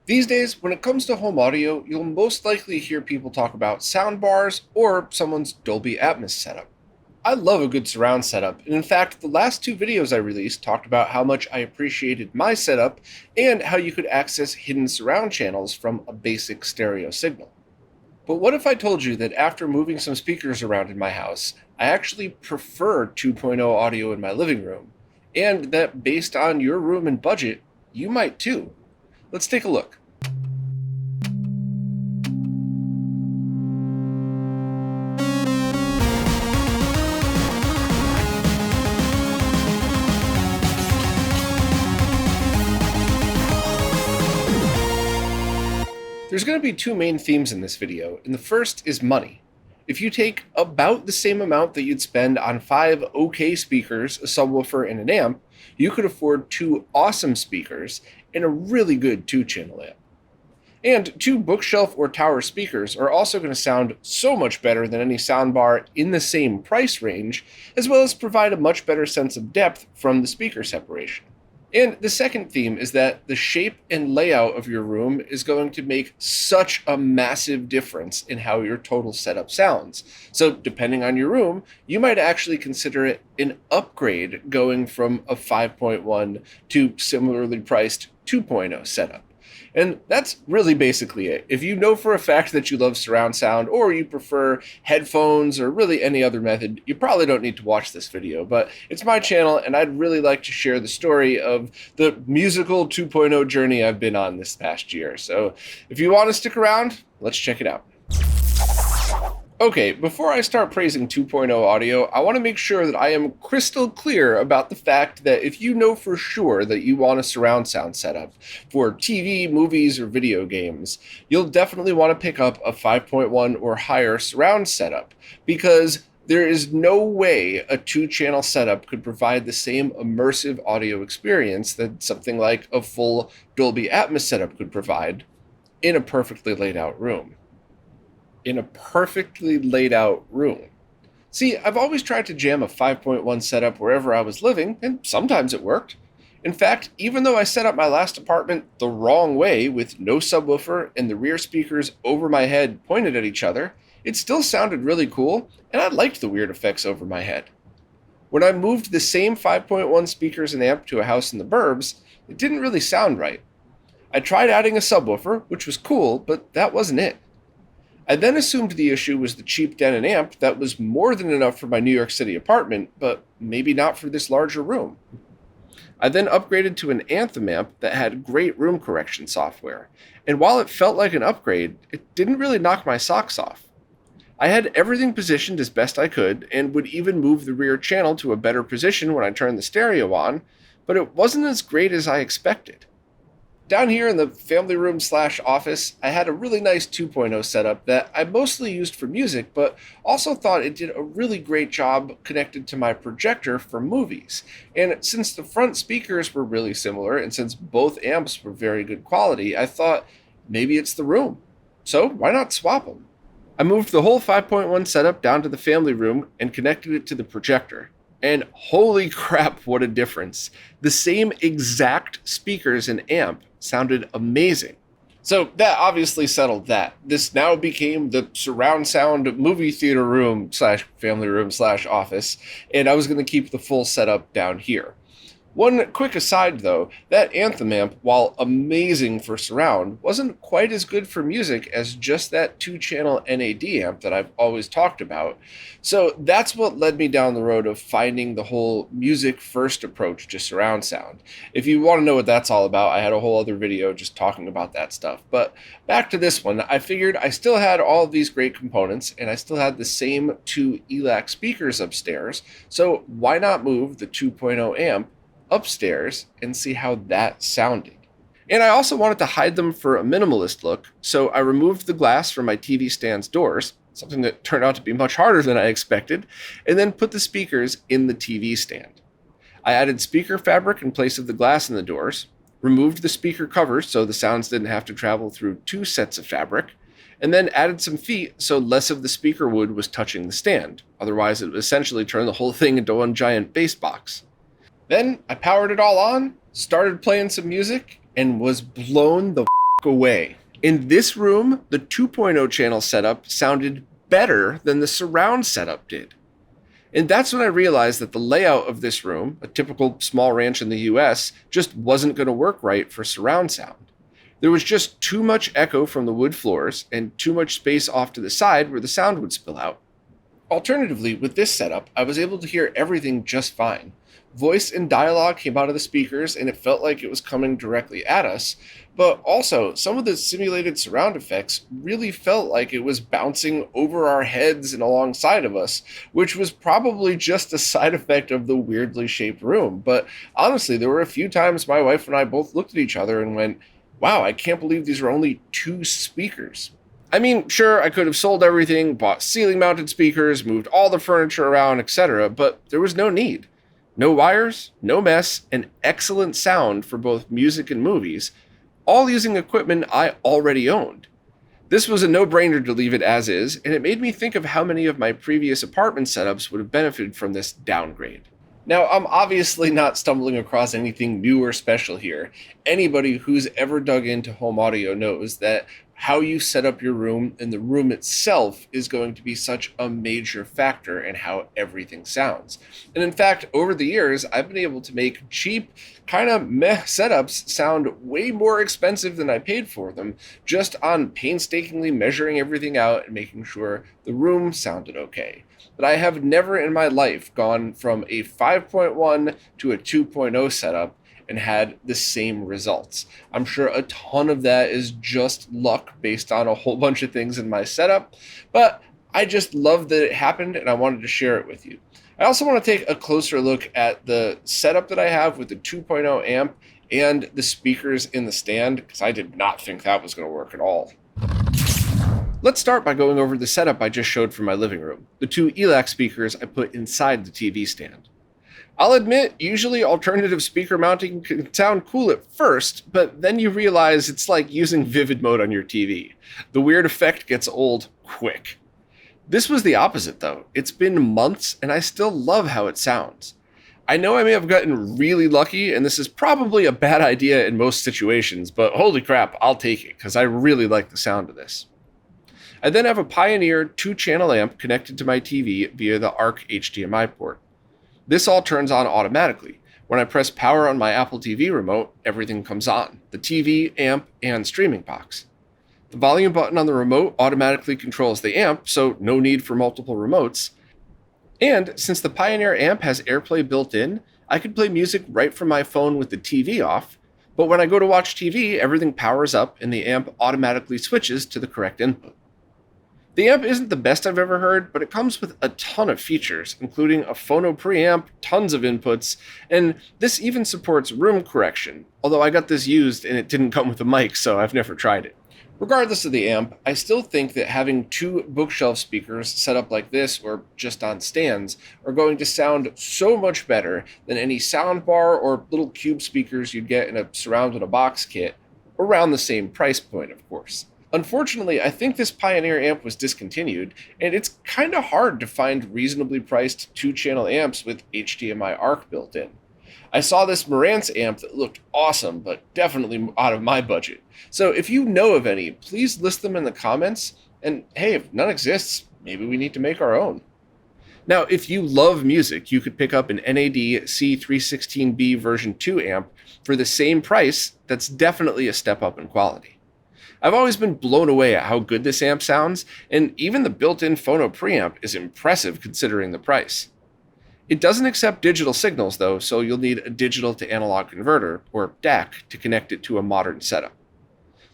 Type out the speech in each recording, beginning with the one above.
These days, when it comes to home audio, you'll most likely hear people talk about soundbars or someone's Dolby Atmos setup. I love a good surround setup, and in fact, the last two videos I released talked about how much I appreciated my setup and how you could access hidden surround channels from a basic stereo signal. But what if I told you that after moving some speakers around in my house, I actually prefer 2.0 audio in my living room, and that based on your room and budget, you might too? Let's take a look. There's going to be two main themes in this video, and the first is money. If you take about the same amount that you'd spend on 5 OK speakers, a subwoofer, and an amp, you could afford 2 awesome speakers and a really good 2-channel amp. And 2 bookshelf or tower speakers are also going to sound so much better than any soundbar in the same price range, as well as provide a much better sense of depth from the speaker separation. And the second theme is that the shape and layout of your room is going to make such a massive difference in how your total setup sounds. So depending on your room, you might actually consider it an upgrade going from a 5.1 to similarly priced 2.0 setup. And that's really basically it. If you know for a fact that you love surround sound, or you prefer headphones, or really any other method, you probably don't need to watch this video, but it's my channel and I'd really like to share the story of the musical 2.0 journey I've been on this past year. So if you want to stick around, let's check it out. Okay, before I start praising 2.0 audio, I want to make sure that I am crystal clear about the fact that if you know for sure that you want a surround sound setup for TV, movies, or video games, you'll definitely want to pick up a 5.1 or higher surround setup, because there is no way a 2-channel setup could provide the same immersive audio experience that something like a full Dolby Atmos setup could provide in a perfectly laid out room. In a perfectly laid out room. See, I've always tried to jam a 5.1 setup wherever I was living, and sometimes it worked. In fact, even though I set up my last apartment the wrong way with no subwoofer and the rear speakers over my head pointed at each other, it still sounded really cool, and I liked the weird effects over my head. When I moved the same 5.1 speakers and amp to a house in the burbs, it didn't really sound right. I tried adding a subwoofer, which was cool, but that wasn't it. I then assumed the issue was the cheap Denon amp that was more than enough for my New York City apartment, but maybe not for this larger room. I then upgraded to an Anthem amp that had great room correction software, and while it felt like an upgrade, it didn't really knock my socks off. I had everything positioned as best I could, and would even move the rear channel to a better position when I turned the stereo on, but it wasn't as great as I expected. Down here in the family room / office, I had a really nice 2.0 setup that I mostly used for music, but also thought it did a really great job connected to my projector for movies. And since the front speakers were really similar, and since both amps were very good quality, I thought maybe it's the room. So why not swap them? I moved the whole 5.1 setup down to the family room and connected it to the projector. And holy crap, what a difference. The same exact speakers and amp sounded amazing. So that obviously settled that. This now became the surround sound movie theater room / family room / office, and I was going to keep the full setup down here. One quick aside though, that Anthem amp, while amazing for surround, wasn't quite as good for music as just that 2-channel NAD amp that I've always talked about. So that's what led me down the road of finding the whole music first approach to surround sound. If you want to know what that's all about, I had a whole other video just talking about that stuff. But back to this one, I figured I still had all of these great components and I still had the same 2 ELAC speakers upstairs, so why not move the 2.0 amp upstairs and see how that sounded. And I also wanted to hide them for a minimalist look, so I removed the glass from my TV stand's doors, something that turned out to be much harder than I expected, and then put the speakers in the TV stand. I added speaker fabric in place of the glass in the doors, removed the speaker covers so the sounds didn't have to travel through 2 sets of fabric, and then added some feet so less of the speaker wood was touching the stand. Otherwise, it would essentially turn the whole thing into one giant bass box. Then I powered it all on, started playing some music, and was blown the away. In this room, the 2.0 channel setup sounded better than the surround setup did. And that's when I realized that the layout of this room, a typical small ranch in the US, just wasn't going to work right for surround sound. There was just too much echo from the wood floors and too much space off to the side where the sound would spill out. Alternatively, with this setup, I was able to hear everything just fine. Voice and dialogue came out of the speakers and it felt like it was coming directly at us, but also some of the simulated surround effects really felt like it was bouncing over our heads and alongside of us, which was probably just a side effect of the weirdly shaped room. But honestly, there were a few times my wife and I both looked at each other and went, wow, I can't believe these are only 2 speakers. I mean, sure, I could have sold everything, bought ceiling-mounted speakers, moved all the furniture around, etc., but there was no need. No wires, no mess, and excellent sound for both music and movies, all using equipment I already owned. This was a no-brainer to leave it as is, and it made me think of how many of my previous apartment setups would have benefited from this downgrade. Now, I'm obviously not stumbling across anything new or special here. Anybody who's ever dug into home audio knows that how you set up your room and the room itself is going to be such a major factor in how everything sounds. And in fact, over the years, I've been able to make cheap, kind of meh setups sound way more expensive than I paid for them, just on painstakingly measuring everything out and making sure the room sounded okay. But I have never in my life gone from a 5.1 to a 2.0 setup and had the same results. I'm sure a ton of that is just luck based on a whole bunch of things in my setup, but I just love that it happened and I wanted to share it with you. I also want to take a closer look at the setup that I have with the 2.0 amp and the speakers in the stand, because I did not think that was going to work at all. Let's start by going over the setup I just showed for my living room, the 2 ELAC speakers I put inside the TV stand. I'll admit, usually alternative speaker mounting can sound cool at first, but then you realize it's like using vivid mode on your TV. The weird effect gets old quick. This was the opposite though. It's been months and I still love how it sounds. I know I may have gotten really lucky and this is probably a bad idea in most situations, but holy crap, I'll take it because I really like the sound of this. I then have a Pioneer 2-channel amp connected to my TV via the ARC HDMI port. This all turns on automatically. When I press power on my Apple TV remote, everything comes on, the TV, amp, and streaming box. The volume button on the remote automatically controls the amp, so no need for multiple remotes. And since the Pioneer amp has AirPlay built in, I can play music right from my phone with the TV off, but when I go to watch TV, everything powers up and the amp automatically switches to the correct input. The amp isn't the best I've ever heard, but it comes with a ton of features, including a phono preamp, tons of inputs, and this even supports room correction, although I got this used and it didn't come with a mic, so I've never tried it. Regardless of the amp, I still think that having 2 bookshelf speakers set up like this, or just on stands, are going to sound so much better than any soundbar or little cube speakers you'd get in a surround in a box kit, around the same price point, of course. Unfortunately, I think this Pioneer amp was discontinued, and it's kind of hard to find reasonably priced 2-channel amps with HDMI ARC built in. I saw this Marantz amp that looked awesome, but definitely out of my budget. So if you know of any, please list them in the comments, and hey, if none exists, maybe we need to make our own. Now, if you love music, you could pick up an NAD C316B version 2 amp for the same price. That's definitely a step up in quality. I've always been blown away at how good this amp sounds, and even the built-in phono preamp is impressive considering the price. It doesn't accept digital signals though, so you'll need a digital to analog converter, or DAC, to connect it to a modern setup.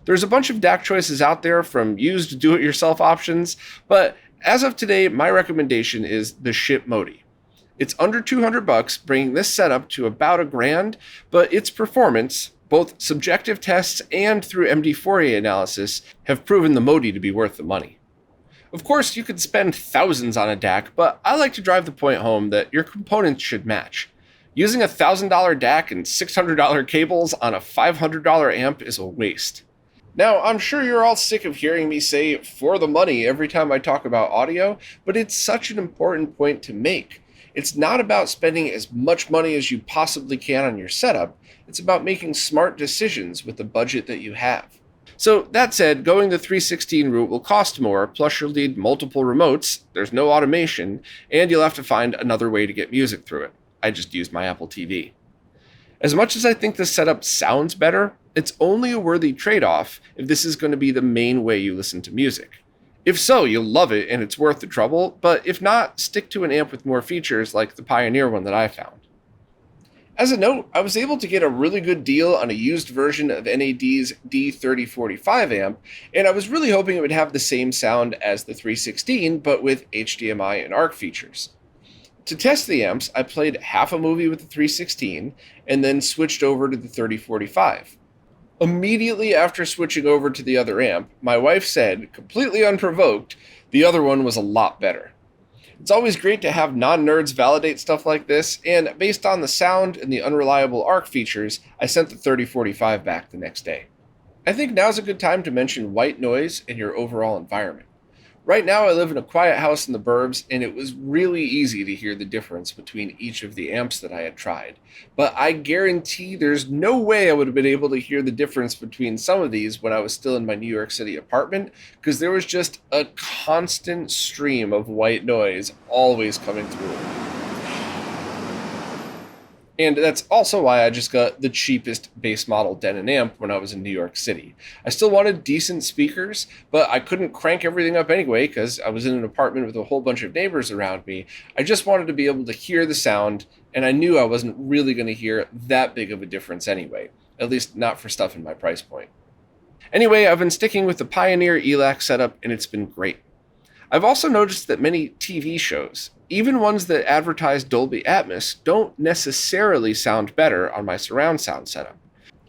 There's a bunch of DAC choices out there from used do-it-yourself options, but as of today, my recommendation is the Ship Modi. It's under $200, bringing this setup to about $1,000, but its performance, both subjective tests and through MD4A analysis, have proven the Modi to be worth the money. Of course, you could spend thousands on a DAC, but I like to drive the point home that your components should match. Using a $1,000 DAC and $600 cables on a $500 amp is a waste. Now, I'm sure you're all sick of hearing me say "for the money" every time I talk about audio, but it's such an important point to make. It's not about spending as much money as you possibly can on your setup. It's about making smart decisions with the budget that you have. So that said, going the 316 route will cost more, plus you'll need multiple remotes, there's no automation, and you'll have to find another way to get music through it. I just used my Apple TV. As much as I think this setup sounds better, it's only a worthy trade-off if this is going to be the main way you listen to music. If so, you'll love it and it's worth the trouble, but if not, stick to an amp with more features like the Pioneer one that I found. As a note, I was able to get a really good deal on a used version of NAD's D3045 amp, and I was really hoping it would have the same sound as the 316, but with HDMI and ARC features. To test the amps, I played half a movie with the 316, and then switched over to the 3045. Immediately after switching over to the other amp, my wife said, completely unprovoked, the other one was a lot better. It's always great to have non-nerds validate stuff like this, and based on the sound and the unreliable ARC features, I sent the 3045 back the next day. I think now's a good time to mention white noise and your overall environment. Right now I live in a quiet house in the burbs, and it was really easy to hear the difference between each of the amps that I had tried. But I guarantee there's no way I would have been able to hear the difference between some of these when I was still in my New York City apartment, because there was just a constant stream of white noise always coming through. And that's also why I just got the cheapest base model Denon amp when I was in New York City. I still wanted decent speakers, but I couldn't crank everything up anyway because I was in an apartment with a whole bunch of neighbors around me. I just wanted to be able to hear the sound, and I knew I wasn't really going to hear that big of a difference anyway, at least not for stuff in my price point. Anyway, I've been sticking with the Pioneer ELAC setup, and it's been great. I've also noticed that many TV shows, even ones that advertise Dolby Atmos, don't necessarily sound better on my surround sound setup.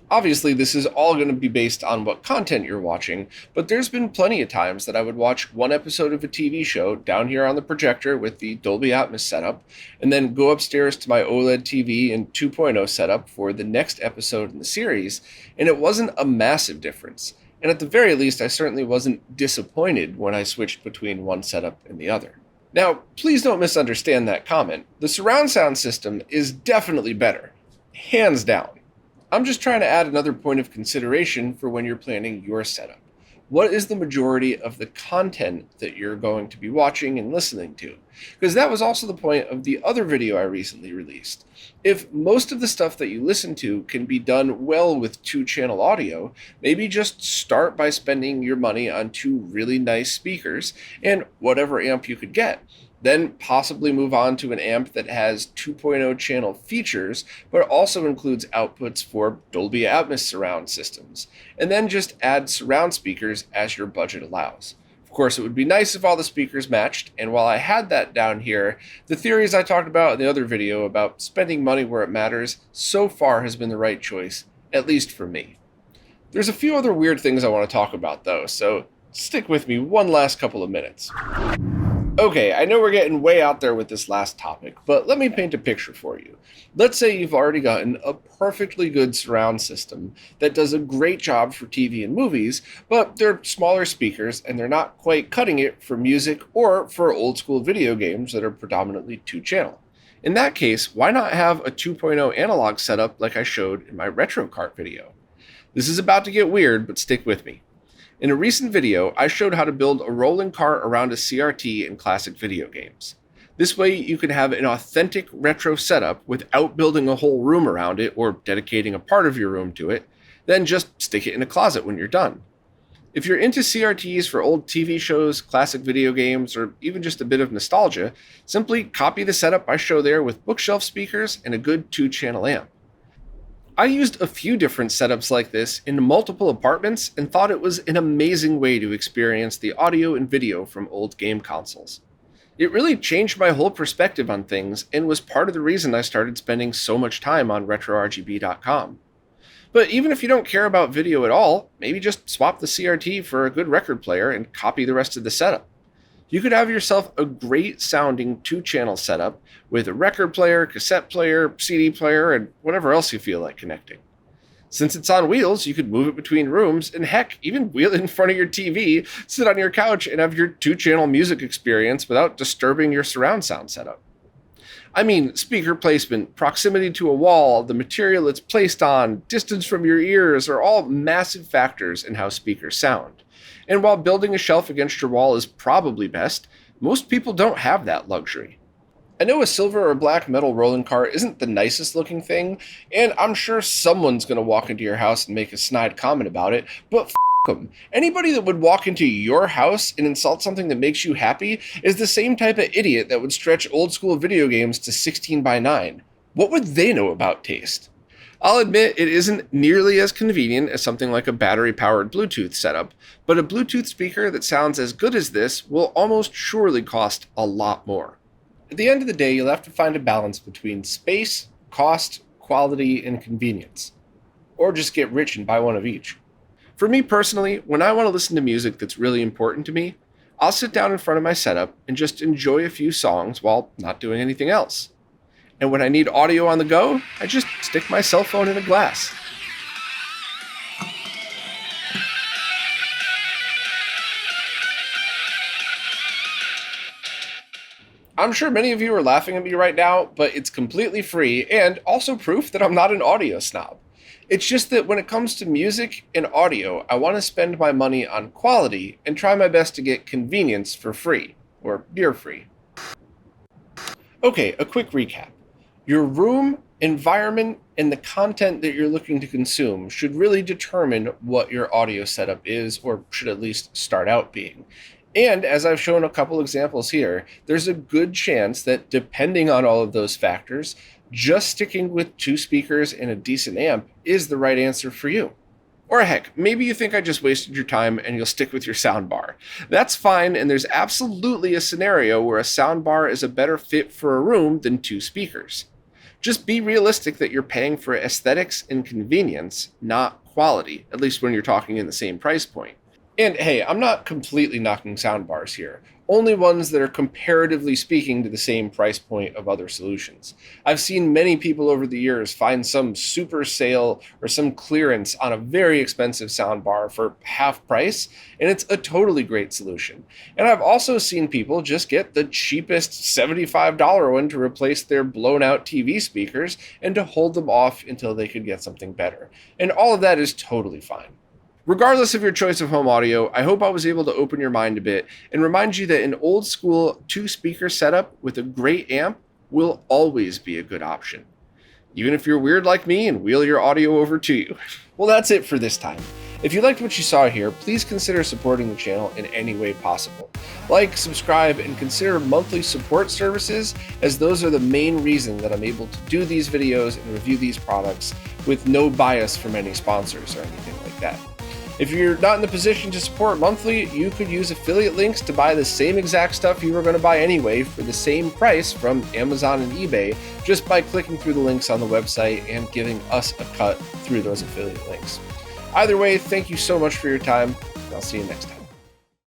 Obviously, this is all going to be based on what content you're watching, but there's been plenty of times that I would watch one episode of a TV show down here on the projector with the Dolby Atmos setup, and then go upstairs to my OLED TV and 2.0 setup for the next episode in the series, and it wasn't a massive difference. And at the very least, I certainly wasn't disappointed when I switched between one setup and the other. Now, please don't misunderstand that comment. The surround sound system is definitely better. Hands down. I'm just trying to add another point of consideration for when you're planning your setup. What is the majority of the content that you're going to be watching and listening to? Because that was also the point of the other video I recently released. If most of the stuff that you listen to can be done well with 2-channel audio, maybe just start by spending your money on 2 really nice speakers and whatever amp you could get. Then possibly move on to an amp that has 2.0 channel features, but also includes outputs for Dolby Atmos surround systems. And then just add surround speakers as your budget allows. Of course, it would be nice if all the speakers matched, and while I had that down here, the theories I talked about in the other video about spending money where it matters so far has been the right choice, at least for me. There's a few other weird things I want to talk about though, so stick with me one last couple of minutes. Okay, I know we're getting way out there with this last topic, but let me paint a picture for you. Let's say you've already gotten a perfectly good surround system that does a great job for TV and movies, but they're smaller speakers and they're not quite cutting it for music or for old school video games that are predominantly 2-channel. In that case, why not have a 2.0 analog setup like I showed in my retro cart video? This is about to get weird, but stick with me. In a recent video, I showed how to build a rolling cart around a CRT in classic video games. This way you can have an authentic retro setup without building a whole room around it or dedicating a part of your room to it, then just stick it in a closet when you're done. If you're into CRTs for old TV shows, classic video games, or even just a bit of nostalgia, simply copy the setup I show there with bookshelf speakers and a good 2-channel amp. I used a few different setups like this in multiple apartments and thought it was an amazing way to experience the audio and video from old game consoles. It really changed my whole perspective on things and was part of the reason I started spending so much time on RetroRGB.com. But even if you don't care about video at all, maybe just swap the CRT for a good record player and copy the rest of the setup. You could have yourself a great sounding 2-channel setup with a record player, cassette player, CD player, and whatever else you feel like connecting. Since it's on wheels, you could move it between rooms, and heck, even wheel it in front of your TV, sit on your couch, and have your 2-channel music experience without disturbing your surround sound setup. I mean, speaker placement, proximity to a wall, the material it's placed on, distance from your ears are all massive factors in how speakers sound. And while building a shelf against your wall is probably best, most people don't have that luxury. I know a silver or black metal rolling cart isn't the nicest looking thing, and I'm sure someone's going to walk into your house and make a snide comment about it, but f them. Anybody that would walk into your house and insult something that makes you happy is the same type of idiot that would stretch old school video games to 16:9. What would they know about taste? I'll admit it isn't nearly as convenient as something like a battery-powered Bluetooth setup, but a Bluetooth speaker that sounds as good as this will almost surely cost a lot more. At the end of the day, you'll have to find a balance between space, cost, quality, and convenience. Or just get rich and buy one of each. For me personally, when I want to listen to music that's really important to me, I'll sit down in front of my setup and just enjoy a few songs while not doing anything else. And when I need audio on the go, I just stick my cell phone in a glass. I'm sure many of you are laughing at me right now, but it's completely free and also proof that I'm not an audio snob. It's just that when it comes to music and audio, I want to spend my money on quality and try my best to get convenience for free, or beer free. Okay, a quick recap. Your room, environment, and the content that you're looking to consume should really determine what your audio setup is, or should at least start out being. And as I've shown a couple examples here, there's a good chance that depending on all of those factors, just sticking with 2 speakers and a decent amp is the right answer for you. Or heck, maybe you think I just wasted your time and you'll stick with your soundbar. That's fine, and there's absolutely a scenario where a soundbar is a better fit for a room than 2 speakers. Just be realistic that you're paying for aesthetics and convenience, not quality, at least when you're talking in the same price point. And hey, I'm not completely knocking soundbars here, only ones that are comparatively speaking to the same price point of other solutions. I've seen many people over the years find some super sale or some clearance on a very expensive soundbar for half price, and it's a totally great solution. And I've also seen people just get the cheapest $75 one to replace their blown out TV speakers and to hold them off until they could get something better. And all of that is totally fine. Regardless of your choice of home audio, I hope I was able to open your mind a bit and remind you that an old school 2-speaker setup with a great amp will always be a good option. Even if you're weird like me and wheel your audio over to you. Well, that's it for this time. If you liked what you saw here, please consider supporting the channel in any way possible. Like, subscribe, and consider monthly support services, as those are the main reason that I'm able to do these videos and review these products with no bias from any sponsors or anything like that. If you're not in the position to support monthly, you could use affiliate links to buy the same exact stuff you were going to buy anyway for the same price from Amazon and eBay, just by clicking through the links on the website and giving us a cut through those affiliate links. Either way, thank you so much for your time, and I'll see you next time.